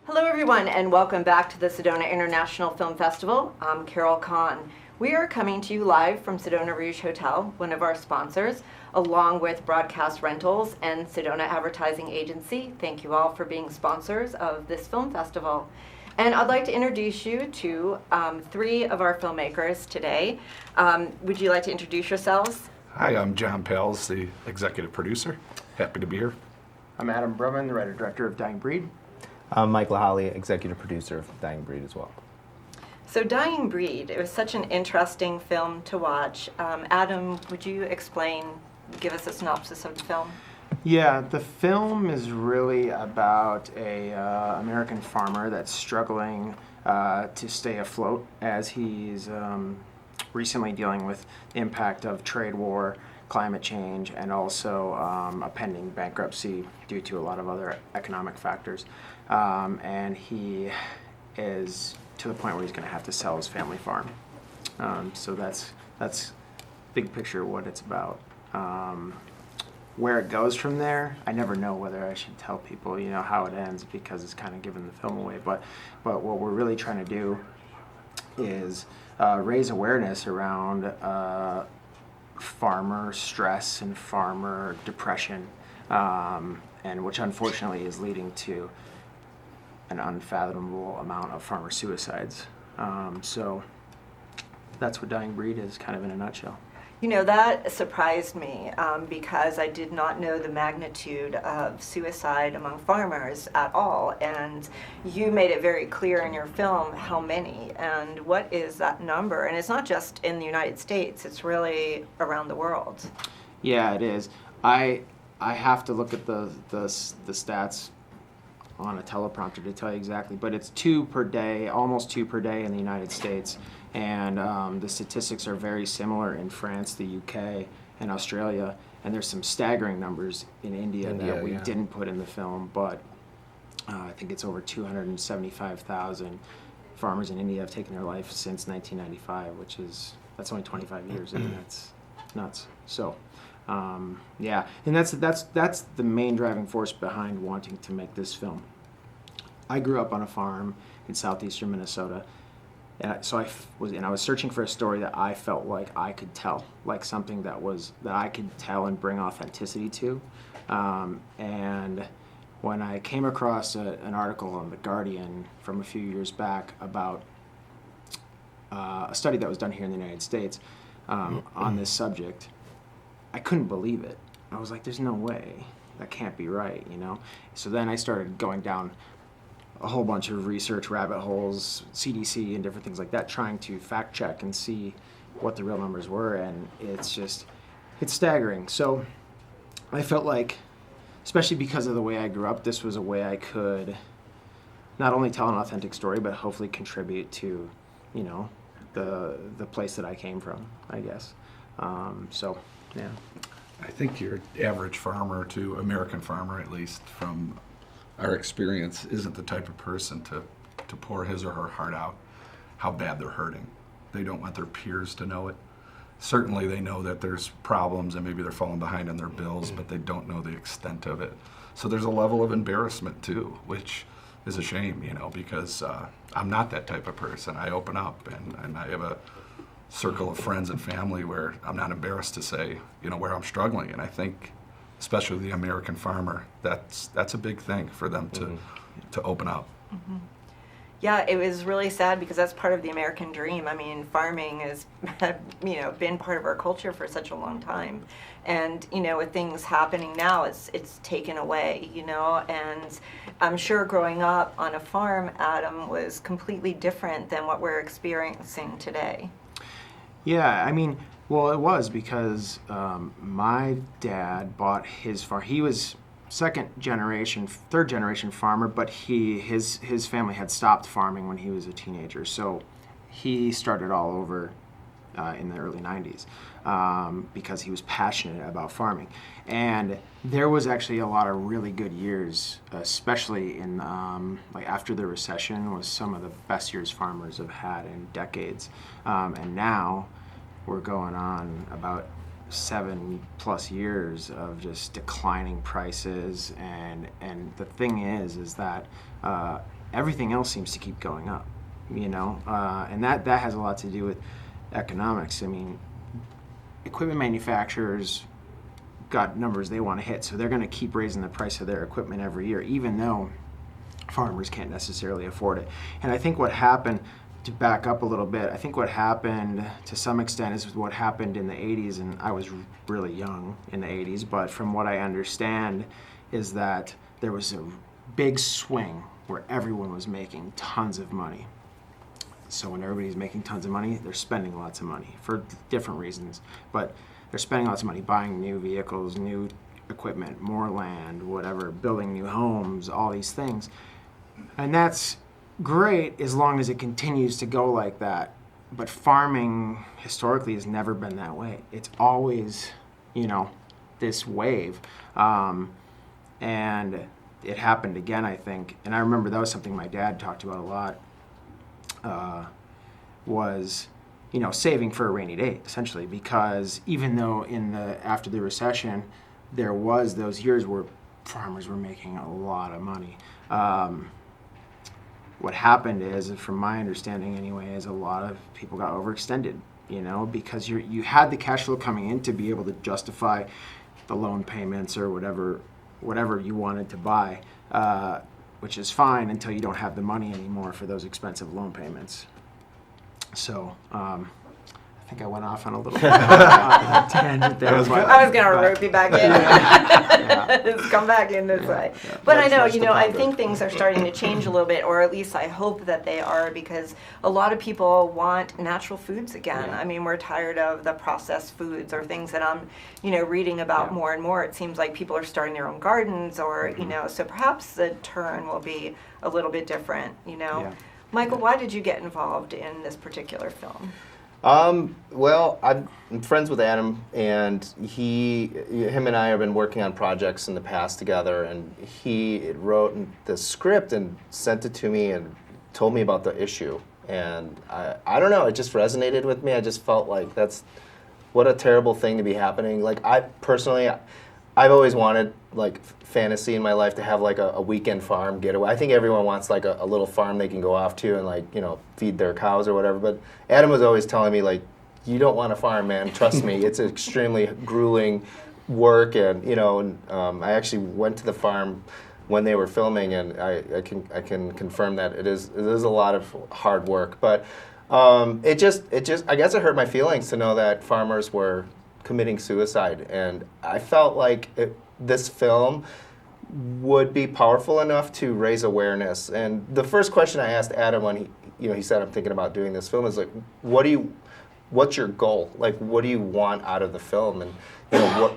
Hello everyone and welcome back to the Sedona International Film Festival. I'm Carol Kahn. We are coming to you live from Sedona Rouge Hotel, one of our sponsors, along with Broadcast Rentals and Sedona Advertising Agency. Thank you all for being sponsors of this film festival. And I'd like to introduce you to three of our filmmakers today. Would you like to introduce yourselves? Hi, I'm John Pels, the executive producer. Happy to be here. I'm Adam Brumman, the writer-director of Dying Breed. I'm Mike Lahaly, executive producer of Dying Breed as well. So Dying Breed, it was such an interesting film to watch. Adam, would you give us a synopsis of the film? Yeah, the film is really about a American farmer that's struggling to stay afloat as he's recently dealing with the impact of trade war, climate change, and also a pending bankruptcy due to a lot of other economic factors. And he is to the point where he's going to have to sell his family farm. So that's big picture what it's about. Where it goes from there, I never know whether I should tell people, how it ends, because it's kind of giving the film away. But what we're really trying to do is raise awareness around farmer stress and farmer depression, and which unfortunately is leading to an unfathomable amount of farmer suicides. So that's what Dying Breed is, kind of in a nutshell. That surprised me because I did not know the magnitude of suicide among farmers at all. And you made it very clear in your film how many and what is that number. And it's not just in the United States, it's really around the world. Yeah, it is. I have to look at the stats on a teleprompter to tell you exactly, but it's 2 per day, almost 2 per day in the United States. And the statistics are very similar in France, the UK, and Australia. And there's some staggering numbers in India that we didn't put in the film, but I think it's over 275,000 farmers in India have taken their life since 1995, that's only 25 years, and that's nuts. So, yeah, and that's the main driving force behind wanting to make this film. I grew up on a farm in southeastern Minnesota. And so I was searching for a story that I felt like I could tell, like something that I could tell and bring authenticity to. And when I came across an article on The Guardian from a few years back about a study that was done here in the United States on this subject, I couldn't believe it. I was like, there's no way. That can't be right, So then I started going down a whole bunch of research rabbit holes, CDC and different things like that, trying to fact check and see what the real numbers were, and it's staggering. So I felt like, especially because of the way I grew up, this was a way I could not only tell an authentic story, but hopefully contribute to, the place that I came from, I guess. So, yeah. I think your average farmer, to American farmer at least, from our experience, isn't the type of person to pour his or her heart out how bad they're hurting. They don't want their peers to know it. Certainly they know that there's problems and maybe they're falling behind on their bills, but they don't know the extent of it. So there's a level of embarrassment too, which is a shame, because I'm not that type of person. I open up and I have a circle of friends and family where I'm not embarrassed to say, where I'm struggling. And I think, especially the American farmer, that's a big thing for them to open up. Mm-hmm. Yeah, it was really sad because that's part of the American dream. I mean, farming has, been part of our culture for such a long time. And, with things happening now, it's taken away, and I'm sure growing up on a farm, Adam, was completely different than what we're experiencing today. Yeah, I mean, well, it was because my dad bought his farm. He was third generation farmer, but his family had stopped farming when he was a teenager. So he started all over in the early 90s because he was passionate about farming. And there was actually a lot of really good years, especially in after the recession was some of the best years farmers have had in decades. And now we're going on about 7+ years of just declining prices, and the thing is that everything else seems to keep going up, and that has a lot to do with economics. I mean, equipment manufacturers got numbers they want to hit, so they're going to keep raising the price of their equipment every year, even though farmers can't necessarily afford it. And I think what happened, to back up a little bit, I think what happened to some extent is what happened in the 80s, and I was really young in the 80s, but from what I understand is that there was a big swing where everyone was making tons of money. So when everybody's making tons of money, they're spending lots of money for different reasons, but they're spending lots of money buying new vehicles, new equipment, more land, whatever, building new homes, all these things. And that's great as long as it continues to go like that. But farming historically has never been that way. It's always, this wave. And it happened again, I think. And I remember that was something my dad talked about a lot, was, saving for a rainy day, essentially. Because even though after the recession, there was those years where farmers were making a lot of money. What happened is, from my understanding anyway, is a lot of people got overextended, because you had the cash flow coming in to be able to justify the loan payments or whatever you wanted to buy, which is fine until you don't have the money anymore for those expensive loan payments. So, I think I went off on a little tangent there. I was going to rope you back in. Just come back in this way. But I know, I think things are starting to change a little bit, or at least I hope that they are, because a lot of people want natural foods again. I mean, we're tired of the processed foods or things that I'm, reading about more and more. It seems like people are starting their own gardens, or, so perhaps the turn will be a little bit different, Michael, why did you get involved in this particular film? Well, I'm friends with Adam, and him and I have been working on projects in the past together, and he wrote the script and sent it to me and told me about the issue. And I don't know, it just resonated with me. I just felt like what a terrible thing to be happening. Like, I've always wanted, fantasy in my life to have, a weekend farm getaway. I think everyone wants, a little farm they can go off to and, feed their cows or whatever. But Adam was always telling me, you don't want a farm, man. Trust me. It's extremely grueling work. And, I actually went to the farm when they were filming, and I can confirm that it is a lot of hard work. But it just I guess it hurt my feelings to know that farmers were committing suicide, and I felt like this film would be powerful enough to raise awareness. And the first question I asked Adam when he said, I'm thinking about doing this film, is what's your goal? What do you want out of the film? And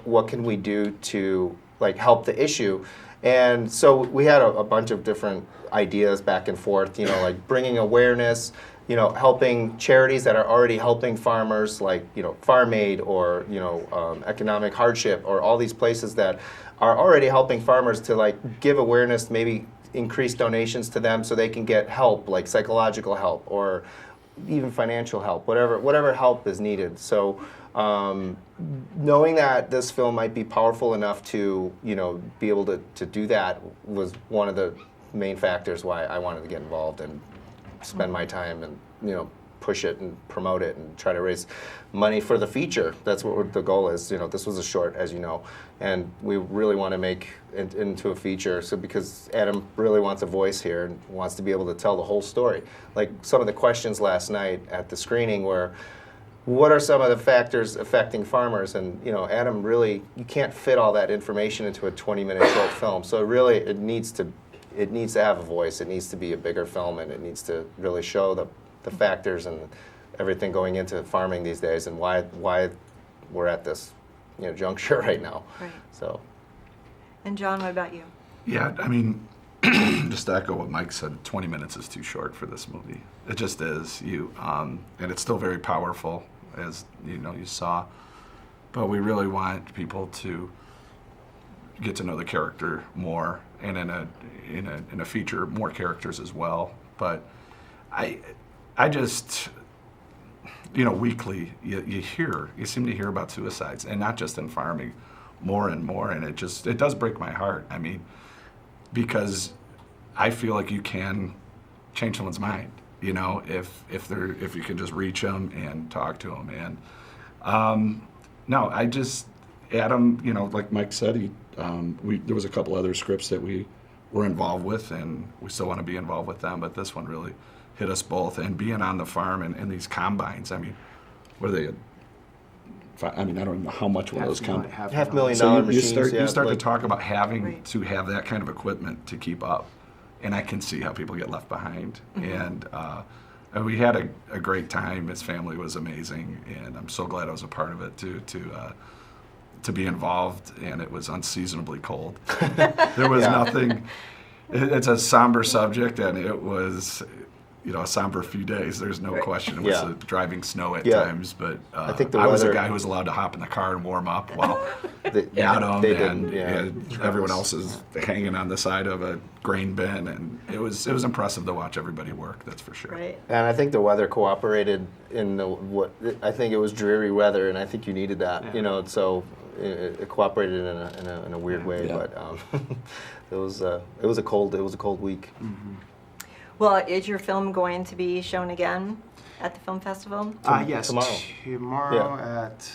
what can we do to help the issue? And so we had a bunch of different ideas back and forth, bringing awareness, helping charities that are already helping farmers, Farm Aid or, Economic Hardship, or all these places that are already helping farmers to, give awareness, maybe increase donations to them so they can get help, psychological help or even financial help, whatever help is needed. So knowing that this film might be powerful enough to, be able to do that was one of the main factors why I wanted to get involved and spend my time and push it and promote it and try to raise money for the feature. That's what the goal is. This was a short, as you know, and we really want to make it into a feature. So because Adam really wants a voice here and wants to be able to tell the whole story. Some of the questions last night at the screening were, what are some of the factors affecting farmers? And Adam really, you can't fit all that information into a 20-minute short film. So really, it needs to have a voice. It needs to be a bigger film, and it needs to really show the factors and everything going into farming these days, and why we're at this juncture right now. Right. So. And John, what about you? Yeah, I mean, just to echo what Mike said, 20 minutes is too short for this movie. It just is. And it's still very powerful, as you saw. But we really want people to get to know the character more, and in a feature, more characters as well. But I just, weekly you seem to hear about suicides, and not just in farming, more and more, and it does break my heart. I mean, because I feel like you can change someone's mind, if you can just reach them and talk to them. And no, Adam, like Mike said, there was a couple other scripts that we were involved with, and we still want to be involved with them, but this one really hit us both. And being on the farm and these combines, I mean, what are they? I don't even know how much one of those combines. $500,000 So you machines. start to like- talk about having Right. to have that kind of equipment to keep up, and I can see how people get left behind. And we had a great time. His family was amazing, and I'm so glad I was a part of it too. To be involved, and it was unseasonably cold. There was nothing. It's a somber subject, and it was, a somber few days. There's no question. It was Yeah. driving snow at Yeah. times, but I think the I was the weather- guy who was allowed to hop in the car and warm up while They Adam they and, didn't, yeah. and everyone else is hanging on the side of a grain bin, and it was impressive to watch everybody work. That's for sure. Right. And I think the weather cooperated in I think it was dreary weather, and I think you needed that. Yeah. So it cooperated in a weird way. Yeah. But it was a cold week. Well, is your film going to be shown again at the film festival? Yes, tomorrow. tomorrow at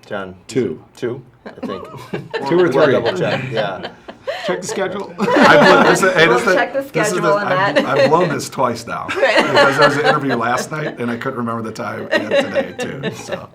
John, Two. I think. 2 or We'll 3. double check. Yeah. check the schedule. We'll check the schedule on that. I've blown this twice now because there was an interview last night and I couldn't remember the time, and today too. So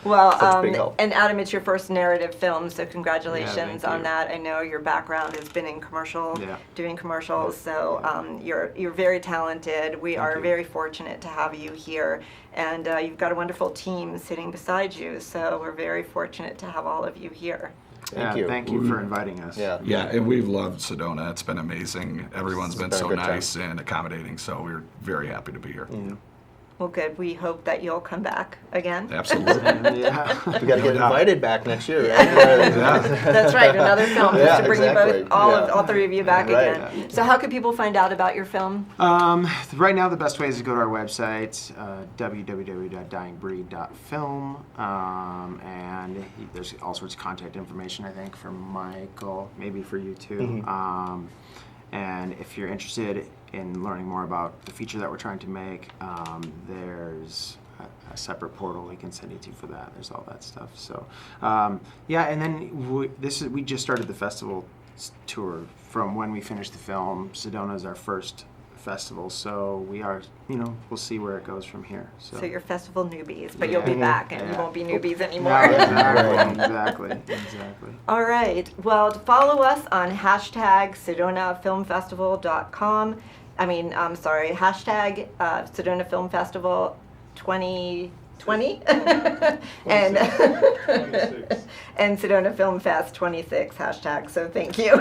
Well, Such a big help. and Adam, it's your first narrative film, so Yeah, congratulations thank on you. that. I know your background has been in commercial, Yeah. doing commercials, so you're very talented. We are you. very fortunate to have you here, and you've got a wonderful team sitting beside you, so we're very fortunate to have all of you here. Thank you. Thank you for inviting us. Yeah. yeah, and we've loved Sedona. It's been amazing. Everyone's It's been been a so good time. nice and accommodating. So we're very happy to be here. Well, good. We hope that you'll come back again. Absolutely. Yeah. We got to get doubt. invited back next year. Right? Yeah. That's right, another film just Yeah, to bring you exactly. both, all Yeah. three of you back Right. again. So how can people find out about your film? Right now, the best way is to go to our website, www.dyingbreed.film, and there's all sorts of contact information, I think, for Michael, maybe for you too. And if you're interested in learning more about the feature that we're trying to make, there's a separate portal we can send you to for that. There's all that stuff. So, yeah, and then we just started the festival tour from when we finished the film. Sedona is our first festival, so we are, we'll see where it goes from here. So you're festival newbies, but you'll be back and you Yeah. won't be newbies No, anymore. exactly. All right. Well, follow us on hashtag SedonaFilmFestival.com. Hashtag Sedona Film Festival 2020 and and Sedona Film Fest 26 hashtag. So thank you.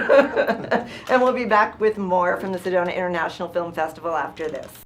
And we'll be back with more from the Sedona International Film Festival after this.